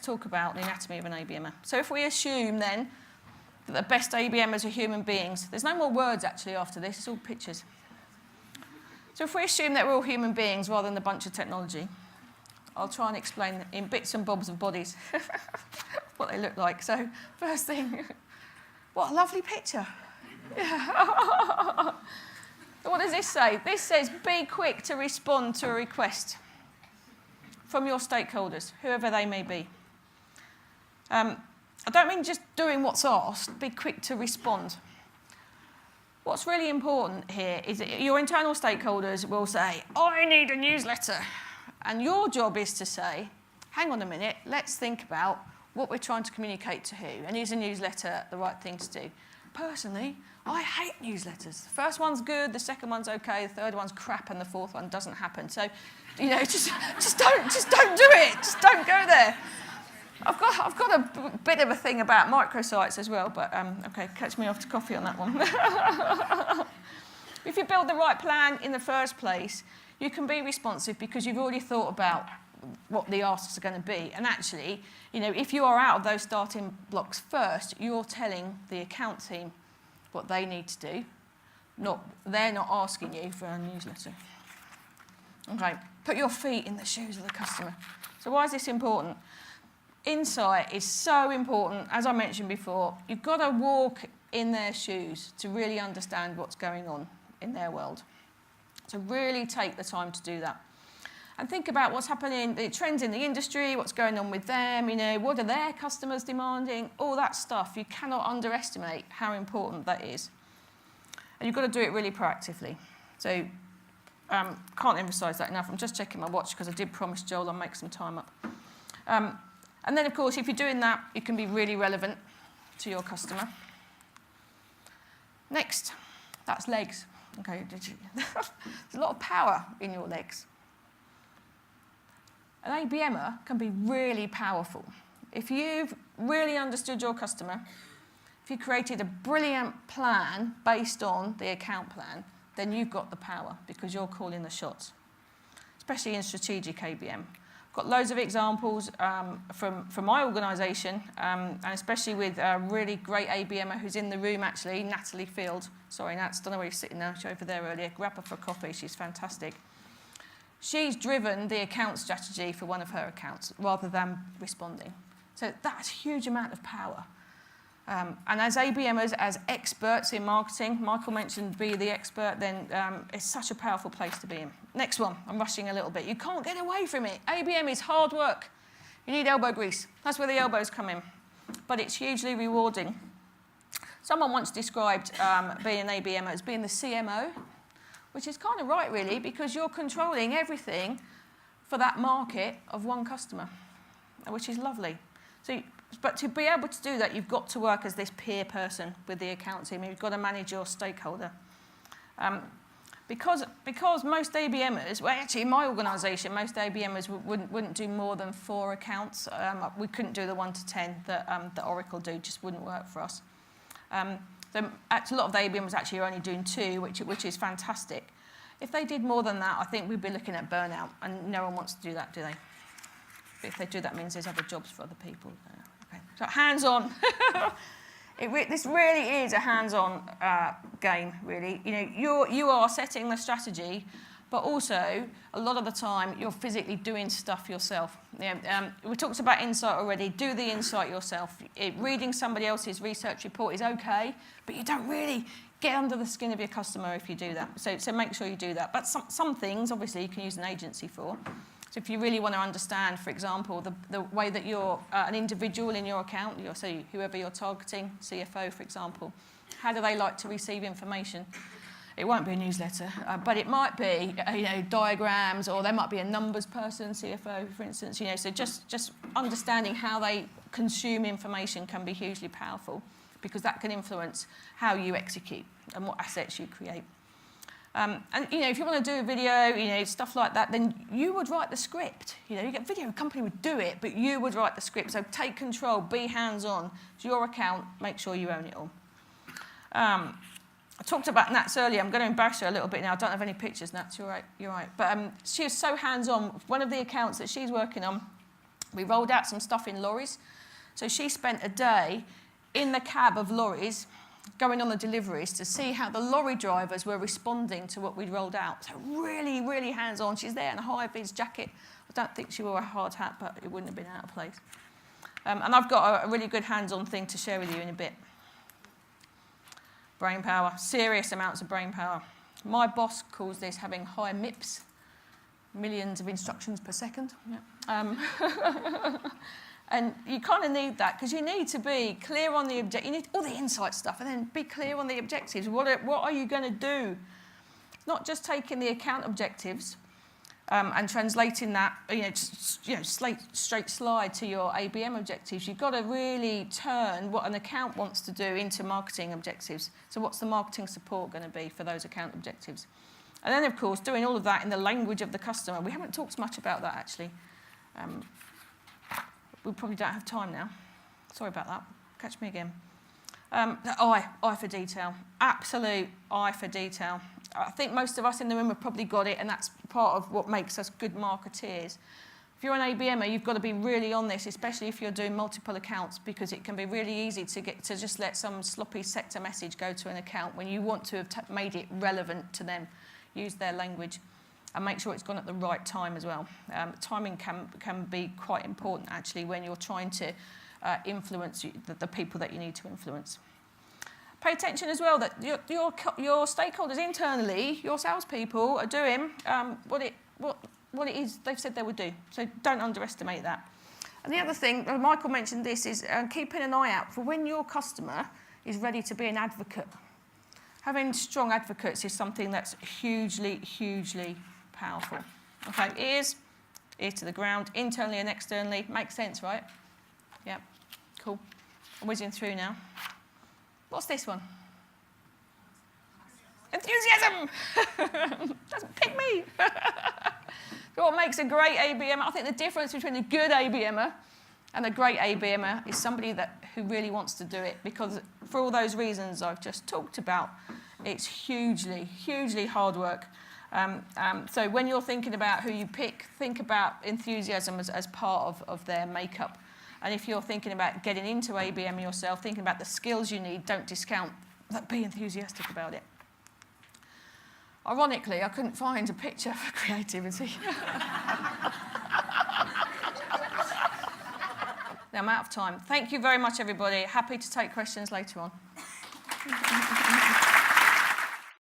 talk about the anatomy of an ABMer. So if we assume then that the best ABMers are human beings, there's no more words actually after this, it's all pictures. So if we assume that we're all human beings rather than a bunch of technology, I'll try and explain in bits and bobs of bodies what they look like. So first thing, what a lovely picture. So what does this say? This says be quick to respond to a request from your stakeholders, whoever they may be. I don't mean just doing what's asked, be quick to respond. What's really important here is that your internal stakeholders will say, I need a newsletter. And your job is to say, hang on a minute, let's think about what we're trying to communicate to who. And is a newsletter the right thing to do? Personally, I hate newsletters. The first one's good, the second one's okay, the third one's crap, and the fourth one doesn't happen. So, just don't do it. Just don't go there. I've got a bit of a thing about microsites as well, but okay, catch me off to coffee on that one. If you build the right plan in the first place, you can be responsive because you've already thought about what the asks are going to be. And actually, if you are out of those starting blocks first, you're telling the account team what they need to do. They're not asking you for a newsletter. Okay, put your feet in the shoes of the customer. So why is this important? Insight is so important. As I mentioned before, you've got to walk in their shoes to really understand what's going on in their world. So really take the time to do that. And think about what's happening, the trends in the industry, what's going on with them, what are their customers demanding, all that stuff. You cannot underestimate how important that is. And you've got to do it really proactively. So can't emphasise that enough. I'm just checking my watch because I did promise Joel I'll make some time up. And then, of course, if you're doing that, it can be really relevant to your customer. Next, that's legs. Okay, there's a lot of power in your legs. An ABMer can be really powerful. If you've really understood your customer, if you created a brilliant plan based on the account plan, then you've got the power because you're calling the shots, especially in strategic ABM. I've got loads of examples from my organisation, and especially with a really great ABMer who's in the room actually, Natalie Field. Sorry, Nats, don't know where you're sitting now. She's over there earlier. Grab her for coffee. She's fantastic. She's driven the account strategy for one of her accounts rather than responding. So that's a huge amount of power. And as ABMers, as experts in marketing, Michael mentioned be the expert, then it's such a powerful place to be in. Next one, I'm rushing a little bit. You can't get away from it. ABM is hard work. You need elbow grease. That's where the elbows come in. But it's hugely rewarding. Someone once described being an ABMer as being the CMO, which is kind of right, really, because you're controlling everything for that market of one customer, which is lovely. But to be able to do that, you've got to work as this peer person with the account team. You've got to manage your stakeholder. Because most ABMers, well, actually in my organisation, most ABMers wouldn't do more than 4 accounts. We couldn't do the 1 to 10 that Oracle do, just wouldn't work for us. So a lot of the ABMers actually are only doing 2, which is fantastic. If they did more than that, I think we'd be looking at burnout, and no one wants to do that, do they? But if they do, that means there's other jobs for other people. Okay. So hands-on. This really is a hands-on game, really. You are setting the strategy, but also, a lot of the time, you're physically doing stuff yourself. We talked about insight already. Do the insight yourself. Reading somebody else's research report is okay, but you don't really get under the skin of your customer if you do that. So make sure you do that. But some things, obviously, you can use an agency for. So if you really want to understand, for example, the way that you're an individual in your account, so whoever you're targeting, CFO, for example, how do they like to receive information? It won't be a newsletter, but it might be diagrams, or there might be a numbers person, CFO, for instance. So just understanding how they consume information can be hugely powerful because that can influence how you execute and what assets you create. And if you want to do a video, stuff like that, then you would write the script. You get video, a company would do it, but you would write the script. So take control, be hands-on. It's your account, make sure you own it all. I talked about Nats earlier. I'm going to embarrass her a little bit now. I don't have any pictures, Nats. You're right. But she was so hands-on. One of the accounts that she's working on, We rolled out some stuff in lorries. So she spent a day in the cab of lorries going on the deliveries to see how the lorry drivers were responding to what we'd rolled out. So really, really hands-on. She's there in a high-vis jacket. I don't think she wore a hard hat, but it wouldn't have been out of place. And I've got a really good hands-on thing to share with you in a bit. Brain power, serious amounts of brain power. My boss calls this having high MIPS, millions of instructions per second. Yeah. And you kind of need that because you need to be clear on the objective. You need all the insight stuff and then be clear on the objectives. What are you going to do? Not just taking the account objectives and translating that, straight slide to your ABM objectives. You've got to really turn what an account wants to do into marketing objectives. So what's the marketing support going to be for those account objectives? And then, of course, doing all of that in the language of the customer. We haven't talked much about that, actually. We probably don't have time now. Sorry about that. Catch me again. Eye for detail. Absolute eye for detail. I think most of us in the room have probably got it, and that's part of what makes us good marketeers. If you're an ABMer, you've got to be really on this, especially if you're doing multiple accounts, because it can be really easy to just let some sloppy sector message go to an account when you want to have made it relevant to them. Use their language. And make sure it's gone at the right time as well. Timing can be quite important, actually, when you're trying to influence the people that you need to influence. Pay attention as well that your stakeholders internally, your salespeople, are doing what it is they've said they would do. So don't underestimate that. And the other thing, Michael mentioned this, is keeping an eye out for when your customer is ready to be an advocate. Having strong advocates is something that's hugely, hugely powerful. Okay, ears to the ground, internally and externally. Makes sense, right? Yeah, cool. I'm whizzing through now. What's this one? Enthusiasm! Doesn't pick me. So what makes a great ABMer? I think the difference between a good ABMer and a great ABMer is somebody who really wants to do it, because for all those reasons I've just talked about, it's hugely, hugely hard work. So when you're thinking about who you pick, think about enthusiasm as part of their makeup. And if you're thinking about getting into ABM yourself, thinking about the skills you need, don't discount, but be enthusiastic about it. Ironically, I couldn't find a picture for creativity. Now I'm out of time. Thank you very much, everybody. Happy to take questions later on.